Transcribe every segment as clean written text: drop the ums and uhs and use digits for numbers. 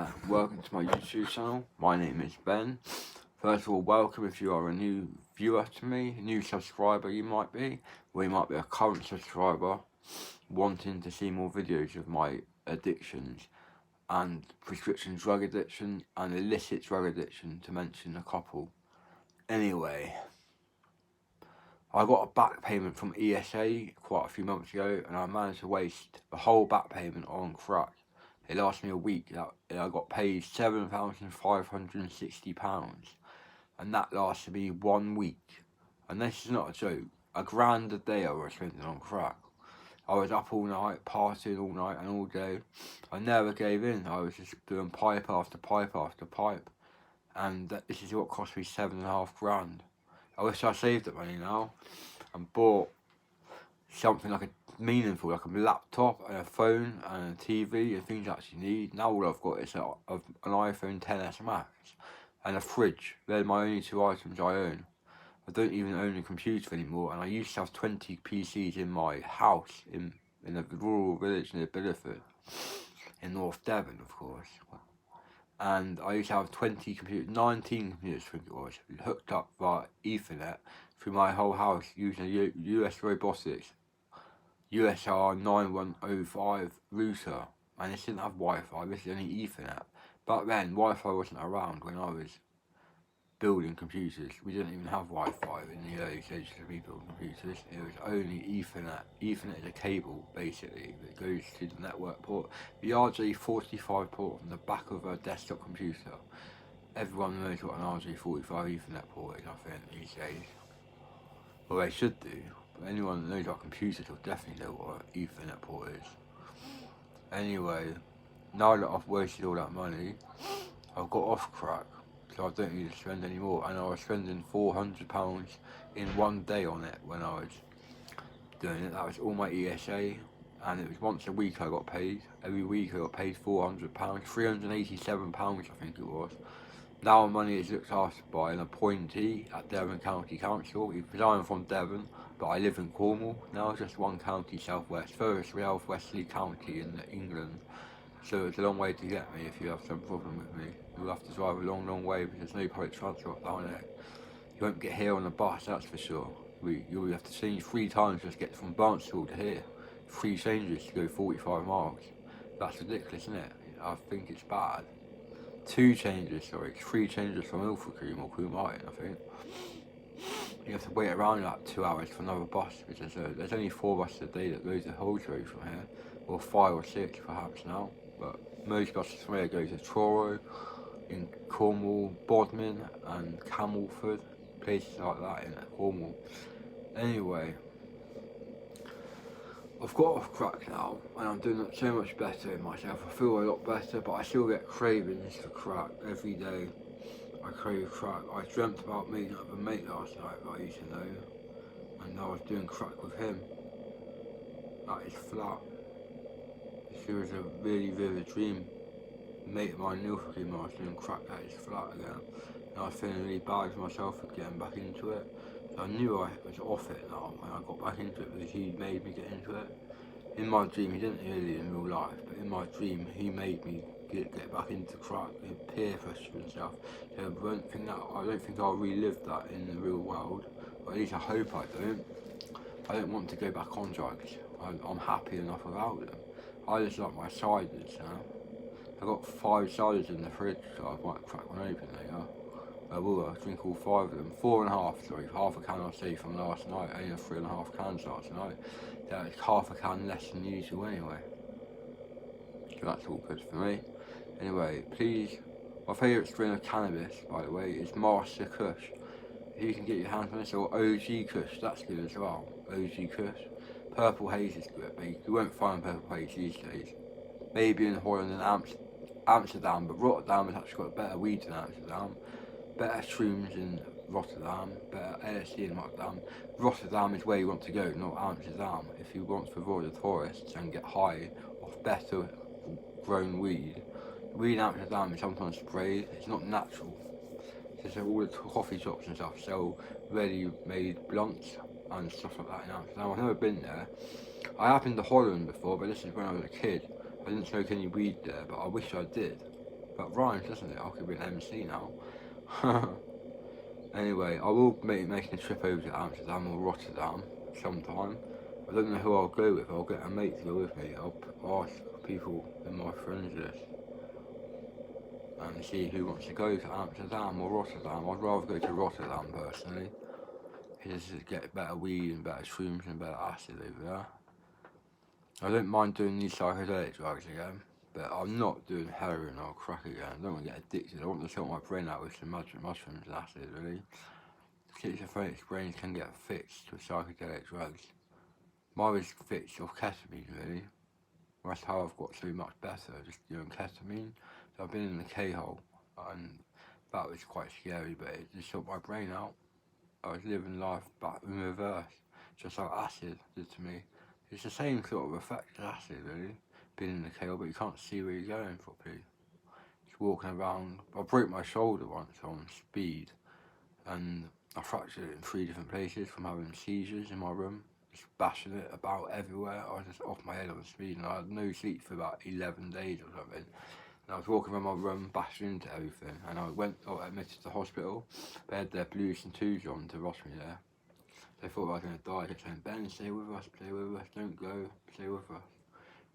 there, welcome to my YouTube channel. My name is Ben. First of all, welcome if you are a new viewer to me, a new subscriber you might be, or you might be a current subscriber wanting to see more videos of my addictions and prescription drug addiction and illicit drug addiction, to mention a couple. Anyway, I got a back payment from ESA quite a few months ago, and I managed to waste the whole back payment on crack. It lasted me a week. I got paid £7,560, and that lasted me 1 week. And this is not a joke. £1,000 a day I was spending on crack. I was up all night, partying all night and all day. I never gave in. I was just doing pipe after pipe after pipe, and this is what cost me £7,500. I wish I saved that money now and bought something like a meaningful, like a laptop and a phone and a TV and things I actually need. Now all I've got is an iPhone XS Max and a fridge. They're my only two items I own. I don't even own a computer anymore, and I used to have 20 PCs in my house in a rural village near Bideford in North Devon, of course. And I used to have 19 computers, I think it was, hooked up via Ethernet through my whole house using a US Robotics USR 9105 router, and this didn't have Wi-Fi, this is only Ethernet. Back then, Wi-Fi wasn't around when I was building computers. We didn't even have Wi-Fi in the early stages of me building computers. It was only Ethernet. Ethernet is a cable, basically, that goes to the network port. The RJ45 port on the back of a desktop computer. Everyone knows what an RJ45 Ethernet port is, I think, these days. Well, they should do. But anyone that knows about computers will definitely know what an Ethernet port is. Anyway, now that I've wasted all that money, I've got off crack, so I don't need to spend any more. And I was spending £400 in 1 day on it when I was doing it. That was all my ESA, and it was once a week I got paid. Every week I got paid £400, £387 I think it was. Now money is looked after by an appointee at Devon County Council, because I'm from Devon, but I live in Cornwall, now just one county southwest, furthest southwesterly county in England. So it's a long way to get me if you have some problem with me. You'll have to drive a long way because there's no public transport down there. You won't get here on the bus, that's for sure. You'll have to change 3 times just to get from Barnstable to here. 3 changes to go 45 miles. That's ridiculous, isn't it? I think it's bad. 2 changes, sorry, 3 changes from Ilfracombe or Combe Martin, I think. You have to wait around like 2 hours for another bus, because there's only 4 buses a day that go to Holdsworth from here, or 5 or 6 perhaps now, but most buses from here go to Truro, in Cornwall, Bodmin and Camelford, places like that in Cornwall. Anyway, I've got off crack now, and I'm doing so much better in myself. I feel a lot better, but I still get cravings for crack every day. I crave crack. I dreamt about meeting up with a mate last night that I used to know, and I was doing crack with him. That is flat. This was a really vivid dream. A mate of mine knew for him I was doing crack. That is flat again. And I was feeling really bad for myself for getting back into it. So I knew I was off it now, and I got back into it because he made me get into it. In my dream, he didn't really in real life, but in my dream, he made me get back into crack, peer pressure and stuff. So I don't think I'll relive that in the real world, or at least I hope I don't. I don't want to go back on drugs. I'm happy enough without them. I just like my ciders, you know. I've got 5 ciders in the fridge, so I might crack one open later. I will drink all 5 of them. 4.5, sorry, half a can I'll say from last night, only 3.5 cans last night. That's half a can less than usual anyway. So that's all good for me. Anyway, please, my favourite strain of cannabis, by the way, is Master Kush. If you can get your hands on this, or OG Kush, that's good as well. OG Kush. Purple Haze is good, but you won't find Purple Haze these days. Maybe in Holland and Amsterdam, but Rotterdam has actually got better weed than Amsterdam. Better shrooms in Rotterdam, better LSD in Rotterdam. Rotterdam is where you want to go, not Amsterdam. If you want to avoid the tourists and get high off better grown weed. Weed in Amsterdam is sometimes sprayed, it's not natural. So all the coffee shops and stuff sell ready-made blunts and stuff like that in Amsterdam. I've never been there. I have been to Holland before, but this is when I was a kid. I didn't smoke any weed there, but I wish I did. But rhymes, doesn't it? I could be an MC now. Anyway, I will be making a trip over to Amsterdam or Rotterdam sometime. I don't know who I'll go with. I'll get a mate to go with me. I'll ask people in my friends list and see who wants to go to Amsterdam or Rotterdam. I'd rather go to Rotterdam personally. Because you get better weed and better shrooms and better acid over there. I don't mind doing these psychedelic drugs again, but I'm not doing heroin or crack again. I don't want to get addicted. I want to sort my brain out with some mushrooms and acid, really. Schizophrenic brains can get fixed with psychedelic drugs. Mine was fixed off ketamine, really. That's how I've got so much better, just doing ketamine. So I've been in the K-hole, and that was quite scary, but it just sorted my brain out. I was living life back in reverse, just like acid did to me. It's the same sort of effect as acid, really. Being in the K-hole, but you can't see where you're going properly. Just walking around. I broke my shoulder once on speed, and I fractured it in 3 different places from having seizures in my room. Just bashing it about everywhere. I was just off my head on speed, and I had no sleep for about 11 days or something. And I was walking around my room, bashing into everything, and I got admitted to the hospital. They had their blues and twos on to rush me there. They thought I was going to die. They said, Ben, stay with us, don't go, stay with us.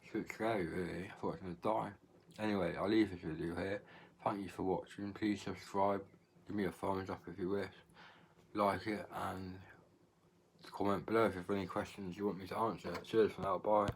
It's a bit scary, really. I thought I was going to die. Anyway, I'll leave this video here. Thank you for watching. Please subscribe. Give me a thumbs up if you wish. Like it, and comment below if you have any questions you want me to answer. Cheers for now, bye.